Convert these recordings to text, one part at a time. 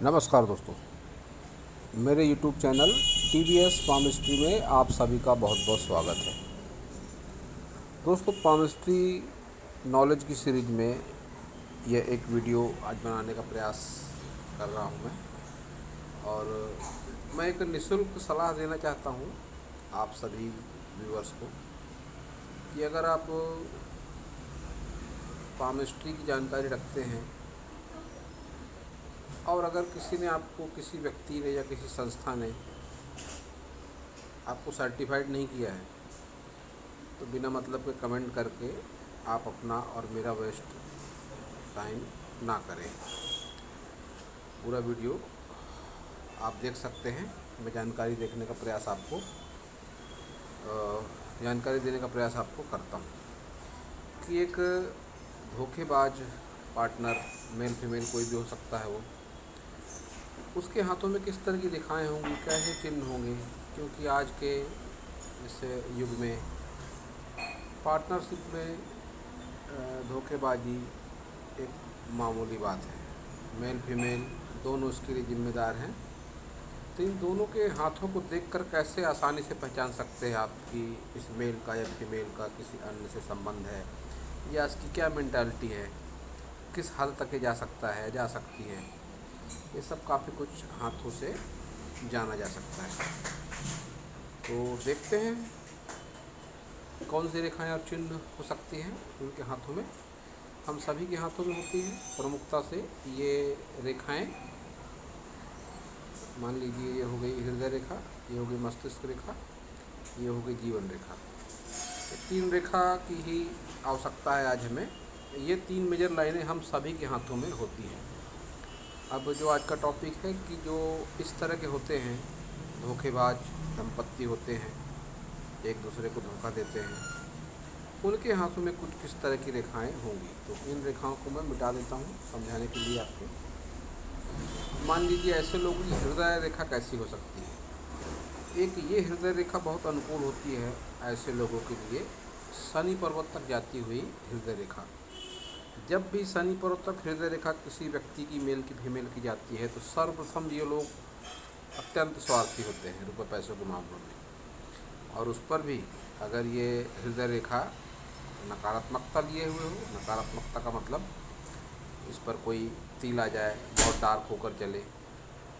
नमस्कार दोस्तों, मेरे YouTube चैनल TBS पामिस्ट्री में आप सभी का बहुत बहुत स्वागत है। दोस्तों, पामिस्ट्री नॉलेज की सीरीज में यह एक वीडियो आज बनाने का प्रयास कर रहा हूं मैं, और मैं एक निःशुल्क सलाह देना चाहता हूं आप सभी व्यूअर्स को कि अगर आप पामिस्ट्री की जानकारी रखते हैं और अगर किसी ने आपको, किसी व्यक्ति ने या किसी संस्था ने आपको सर्टिफाइड नहीं किया है, तो बिना मतलब के कमेंट करके आप अपना और मेरा वेस्ट टाइम ना करें। पूरा वीडियो आप देख सकते हैं। मैं जानकारी देने का प्रयास आपको करता हूँ कि एक धोखेबाज पार्टनर, मेल फीमेल कोई भी हो सकता है, वो उसके हाथों में किस तरह की रेखाएं होंगी, कैसे चिन्ह होंगे, क्योंकि आज के इस युग में पार्टनरशिप में धोखेबाजी एक मामूली बात है। मेल फीमेल दोनों इसके लिए जिम्मेदार हैं। तो इन दोनों के हाथों को देखकर कैसे आसानी से पहचान सकते हैं आप कि इस मेल का या फीमेल का किसी अन्य से संबंध है, या इसकी क्या मेंटालिटी है, किस हद तक जा सकती है। ये सब काफ़ी कुछ हाथों से जाना जा सकता है। तो देखते हैं कौन सी रेखाएं और चिन्ह हो सकती हैं उनके हाथों में। हम सभी के हाथों में होती हैं प्रमुखता से ये रेखाएं। मान लीजिए ये हो गई हृदय रेखा, ये हो गई मस्तिष्क रेखा, ये हो गई जीवन रेखा। तो 3 रेखा की ही आवश्यकता है आज हमें। ये 3 मेजर लाइनें हम सभी के हाथों में होती हैं। अब जो आज का टॉपिक है कि जो इस तरह के होते हैं, धोखेबाज दंपत्ति होते हैं, एक दूसरे को धोखा देते हैं, उनके हाथों में कुछ किस तरह की रेखाएं होंगी। तो इन रेखाओं को मैं मिटा देता हूँ समझाने के लिए आपको। मान लीजिए ऐसे लोगों की हृदय रेखा कैसी हो सकती है। एक ये हृदय रेखा बहुत अनुकूल होती है ऐसे लोगों के लिए, शनि पर्वत तक जाती हुई हृदय रेखा। जब भी शनि पर्वत तक हृदय रेखा किसी व्यक्ति की, मेल की फीमेल की जाती है, तो सर्वप्रथम ये लोग अत्यंत स्वार्थी होते हैं रुपये पैसों के मामलों में। और उस पर भी अगर ये हृदय रेखा नकारात्मकता लिए हुए हो, नकारात्मकता का मतलब इस पर कोई तिल आ जाए, बहुत डार्क होकर चले,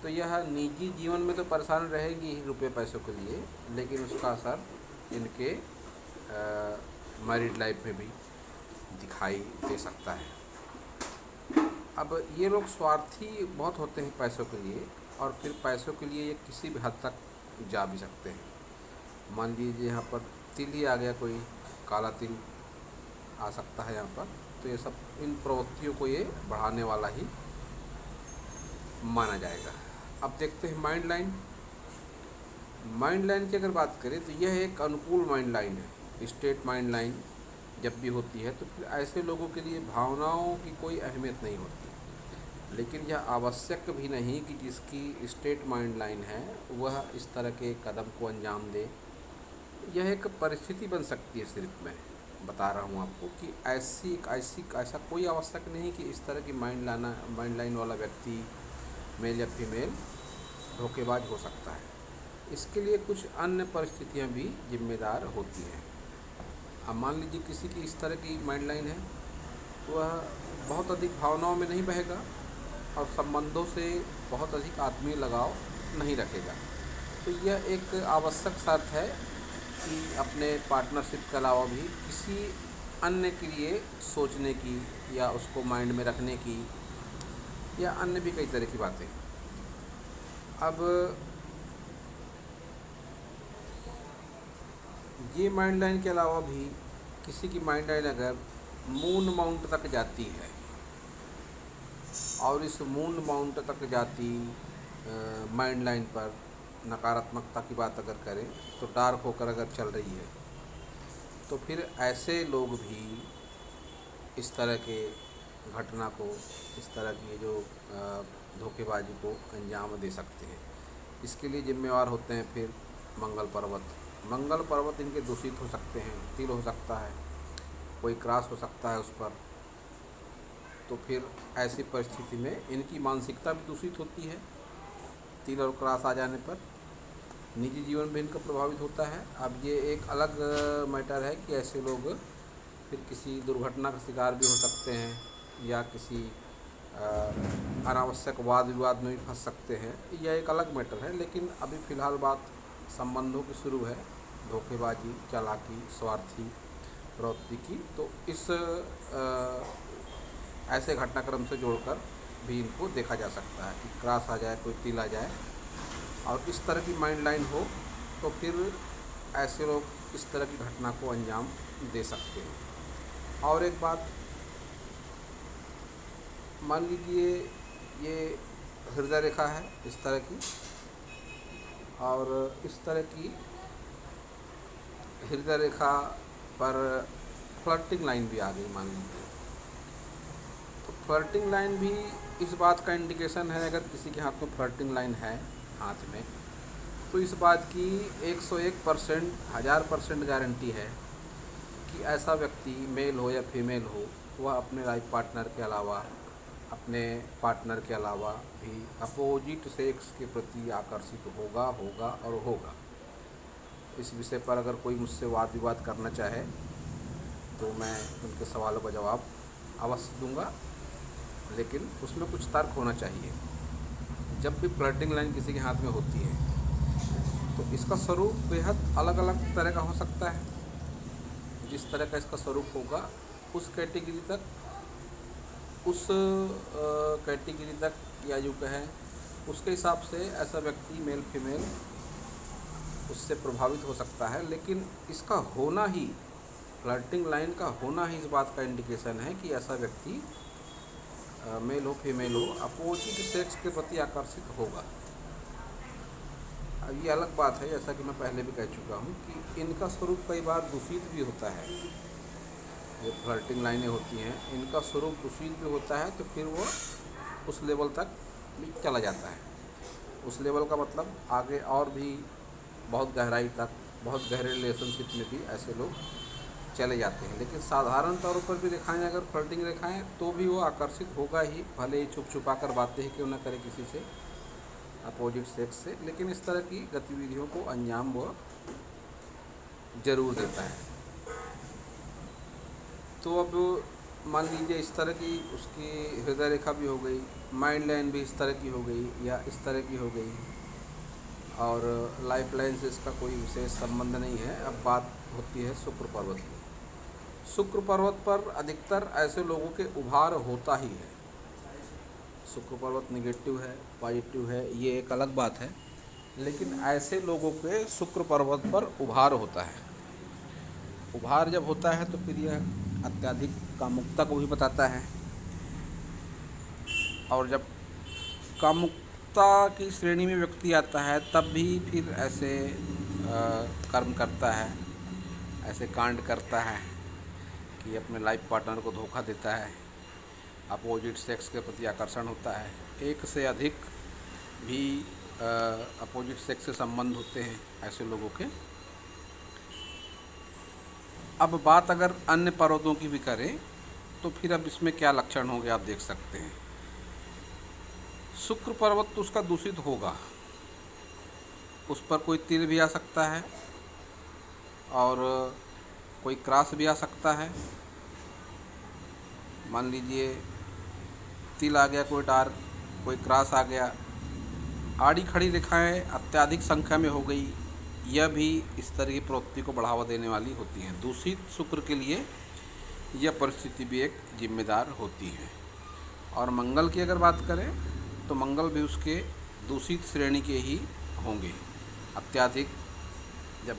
तो यह निजी जीवन में तो परेशान रहेगी ही रुपये पैसों के लिए, लेकिन उसका असर इनके मैरिड लाइफ में भी दिखाई दे सकता है। अब ये लोग स्वार्थी बहुत होते हैं पैसों के लिए, और फिर पैसों के लिए ये किसी भी हद तक जा भी सकते हैं। मान लीजिए यहाँ पर तिल ही आ गया, कोई काला तिल आ सकता है यहाँ पर, तो ये सब इन प्रवृत्तियों को ये बढ़ाने वाला ही माना जाएगा। अब देखते हैं माइंड लाइन। माइंड लाइन की अगर बात करें तो यह एक अनुकूल माइंड लाइन है। स्ट्रेट माइंड लाइन जब भी होती है तो फिर ऐसे लोगों के लिए भावनाओं की कोई अहमियत नहीं होती। लेकिन यह आवश्यक भी नहीं कि जिसकी स्ट्रेट माइंड लाइन है वह इस तरह के कदम को अंजाम दे। यह एक परिस्थिति बन सकती है। सिर्फ मैं बता रहा हूँ आपको कि ऐसा कोई आवश्यक नहीं कि इस तरह की माइंड लाइन वाला व्यक्ति, मेल या फीमेल, धोखेबाज हो सकता है। इसके लिए कुछ अन्य परिस्थितियाँ भी जिम्मेदार होती हैं। अब मान लीजिए किसी की इस तरह की माइंड लाइन है, वह बहुत अधिक भावनाओं में नहीं बहेगा और संबंधों से बहुत अधिक आत्मीय लगाव नहीं रखेगा। तो यह एक आवश्यक शर्त है कि अपने पार्टनरशिप के अलावा भी किसी अन्य के लिए सोचने की, या उसको माइंड में रखने की, या अन्य भी कई तरह की बातें। अब ये माइंड लाइन के अलावा भी किसी की माइंड लाइन अगर मून माउंट तक जाती है, और इस मून माउंट तक जाती माइंड लाइन पर नकारात्मकता की बात अगर करें तो डार्क होकर अगर चल रही है, तो फिर ऐसे लोग भी इस तरह के घटना को, इस तरह की जो धोखेबाजी को अंजाम दे सकते हैं। इसके लिए जिम्मेवार होते हैं फिर मंगल पर्वत इनके दूषित हो सकते हैं, तिल हो सकता है, कोई क्रास हो सकता है उस पर। तो फिर ऐसी परिस्थिति में इनकी मानसिकता भी दूषित होती है। तिल और क्रॉस आ जाने पर निजी जीवन भी इनका प्रभावित होता है। अब ये एक अलग मैटर है कि ऐसे लोग फिर किसी दुर्घटना का शिकार भी हो सकते हैं या किसी अनावश्यक वाद विवाद में भी फंस सकते हैं। यह एक अलग मैटर है, लेकिन अभी फ़िलहाल बात संबंधों की शुरू है, धोखेबाजी, चालाकी, स्वार्थी प्रवृत्ति की। तो इस ऐसे घटनाक्रम से जोड़कर भी इनको देखा जा सकता है कि क्रॉस आ जाए, कोई तिल आ जाए और इस तरह की माइंड लाइन हो तो फिर ऐसे लोग इस तरह की घटना को अंजाम दे सकते हैं। और एक बात, मान लीजिए ये हृदय रेखा है इस तरह की, और इस तरह की हृदय रेखा पर फ्लर्टिंग लाइन भी आ गई मान लीजिए, तो फ्लर्टिंग लाइन भी इस बात का इंडिकेशन है। अगर किसी के हाथ में फ्लर्टिंग लाइन है हाथ में, तो इस बात की 101%, 1000% गारंटी है कि ऐसा व्यक्ति मेल हो या फीमेल हो, वह अपने लाइफ पार्टनर के अलावा, अपने पार्टनर के अलावा भी अपोजिट सेक्स के प्रति आकर्षित होगा और होगा। इस विषय पर अगर कोई मुझसे वाद विवाद करना चाहे तो मैं उनके सवालों का जवाब अवश्य दूंगा, लेकिन उसमें कुछ तर्क होना चाहिए। जब भी फ्लर्टिंग लाइन किसी के हाथ में होती है तो इसका स्वरूप बेहद अलग अलग तरह का हो सकता है। जिस तरह का इसका स्वरूप होगा उस कैटेगरी तक या यूँ कहें उसके हिसाब से ऐसा व्यक्ति मेल फीमेल उससे प्रभावित हो सकता है। लेकिन इसका होना ही, फ्लर्टिंग लाइन का होना ही इस बात का इंडिकेशन है कि ऐसा व्यक्ति मेल हो फीमेल हो अपोजिट सेक्स के प्रति आकर्षित होगा। अब ये अलग बात है, जैसा कि मैं पहले भी कह चुका हूँ कि इनका स्वरूप कई बार दूषित भी होता है। ये फ्लर्टिंग लाइनें होती हैं, इनका स्वरूप दूषित भी होता है, तो फिर वो उस लेवल तक भी चला जाता है। उस लेवल का मतलब आगे और भी बहुत गहराई तक, बहुत गहरे रिलेशनशिप में भी ऐसे लोग चले जाते हैं। लेकिन साधारण तौर पर भी रेखाएं अगर फ्लर्टिंग रेखाएं, तो भी वो आकर्षित होगा ही, भले ही छुप छुपा कर बातें ही क्यों न करे किसी से अपोजिट सेक्स से, लेकिन इस तरह की गतिविधियों को अंजाम वो ज़रूर देता है। तो अब मान लीजिए इस तरह की उसकी हृदय रेखा भी हो गई, माइंड लाइन भी इस तरह की हो गई या इस तरह की हो गई, और लाइफ लाइन से इसका कोई विशेष संबंध नहीं है। अब बात होती है शुक्र पर्वत की। शुक्र पर्वत पर अधिकतर ऐसे लोगों के उभार होता ही है। शुक्र पर्वत निगेटिव है, पॉजिटिव है, ये एक अलग बात है, लेकिन ऐसे लोगों के शुक्र पर्वत पर उभार होता है। उभार जब होता है तो फिर यह अत्यधिक कामुकता को भी बताता है, और जब कामुकता की श्रेणी में व्यक्ति आता है तब भी फिर ऐसे कर्म करता है, ऐसे कांड करता है कि अपने लाइफ पार्टनर को धोखा देता है, अपोजिट सेक्स के प्रति आकर्षण होता है। एक से अधिक भी अपोजिट सेक्स से संबंध होते हैं ऐसे लोगों के। अब बात अगर अन्य पर्वतों की भी करें तो फिर अब इसमें क्या लक्षण होंगे आप देख सकते हैं। शुक्र पर्वत तो उसका दूषित होगा, उस पर कोई तिल भी आ सकता है और कोई क्रॉस भी आ सकता है। मान लीजिए तिल आ गया, कोई डार्क, कोई क्रॉस आ गया, आड़ी खड़ी रेखाएं अत्यधिक संख्या में हो गई, यह भी इस तरह की प्रवृत्ति को बढ़ावा देने वाली होती हैं। दूषित शुक्र के लिए यह परिस्थिति भी एक जिम्मेदार होती है। और मंगल की अगर बात करें तो मंगल भी उसके दूषित श्रेणी के ही होंगे। अत्यधिक जब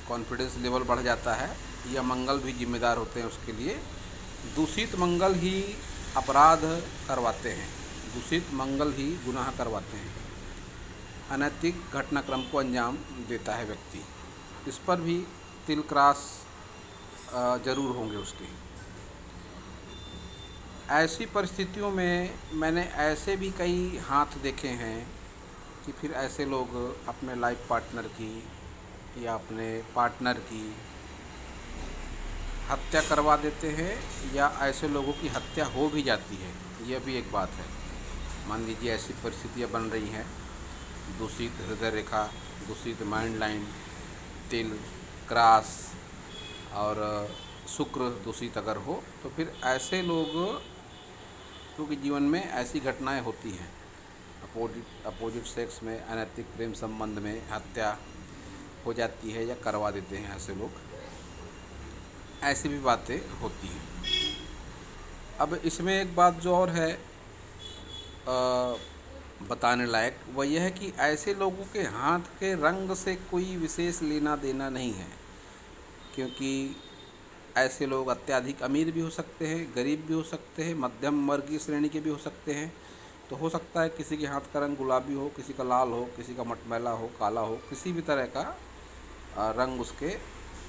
कॉन्फिडेंस लेवल बढ़ जाता है, यह मंगल भी जिम्मेदार होते हैं उसके लिए। दूषित मंगल ही अपराध करवाते हैं, दूषित मंगल ही गुनाह करवाते हैं, अनैतिक घटनाक्रम को अंजाम देता है व्यक्ति। इस पर भी तिल क्रॉस ज़रूर होंगे उसके। ऐसी परिस्थितियों में मैंने ऐसे भी कई हाथ देखे हैं कि फिर ऐसे लोग अपने लाइफ पार्टनर की या अपने पार्टनर की हत्या करवा देते हैं या ऐसे लोगों की हत्या हो भी जाती है, यह भी एक बात है। मान लीजिए ऐसी परिस्थितियाँ बन रही हैं, दूषित हृदय रेखा, दूषित माइंड लाइन, तिल, क्रास और शुक्र दूषित अगर हो, तो फिर ऐसे लोग, क्योंकि जीवन में ऐसी घटनाएं होती हैं, अपोजिट सेक्स में अनैतिक प्रेम संबंध में हत्या हो जाती है या करवा देते हैं ऐसे लोग, ऐसी भी बातें होती हैं। अब इसमें एक बात जो और है बताने लायक, वह यह है कि ऐसे लोगों के हाथ के रंग से कोई विशेष लेना देना नहीं है, क्योंकि ऐसे लोग अत्यधिक अमीर भी हो सकते हैं, गरीब भी हो सकते हैं, मध्यम वर्गीय श्रेणी के भी हो सकते हैं। तो हो सकता है किसी के हाथ का रंग गुलाबी हो, किसी का लाल हो, किसी का मटमैला हो, काला हो, किसी भी तरह का रंग उसके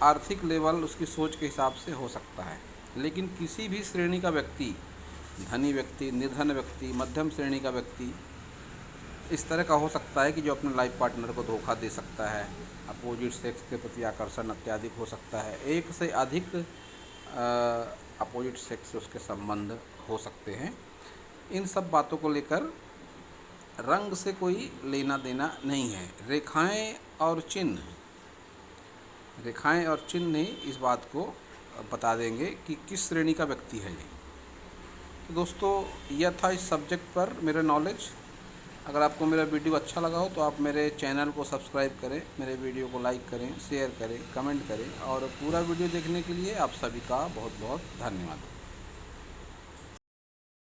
आर्थिक लेवल, उसकी सोच के हिसाब से हो सकता है। लेकिन किसी भी श्रेणी का व्यक्ति, धनी व्यक्ति, निर्धन व्यक्ति, मध्यम श्रेणी का व्यक्ति इस तरह का हो सकता है कि जो अपने लाइफ पार्टनर को धोखा दे सकता है, अपोजिट सेक्स के प्रति आकर्षण अत्यधिक हो सकता है, एक से अधिक अपोजिट सेक्स से उसके संबंध हो सकते हैं। इन सब बातों को लेकर रंग से कोई लेना देना नहीं है। रेखाएं और चिन्ह ही इस बात को बता देंगे कि किस श्रेणी का व्यक्ति है ये। तो दोस्तों, यह था इस सब्जेक्ट पर मेरा नॉलेज। अगर आपको मेरा वीडियो अच्छा लगा हो तो आप मेरे चैनल को सब्सक्राइब करें, मेरे वीडियो को लाइक करें, शेयर करें, कमेंट करें, और पूरा वीडियो देखने के लिए आप सभी का बहुत बहुत धन्यवाद।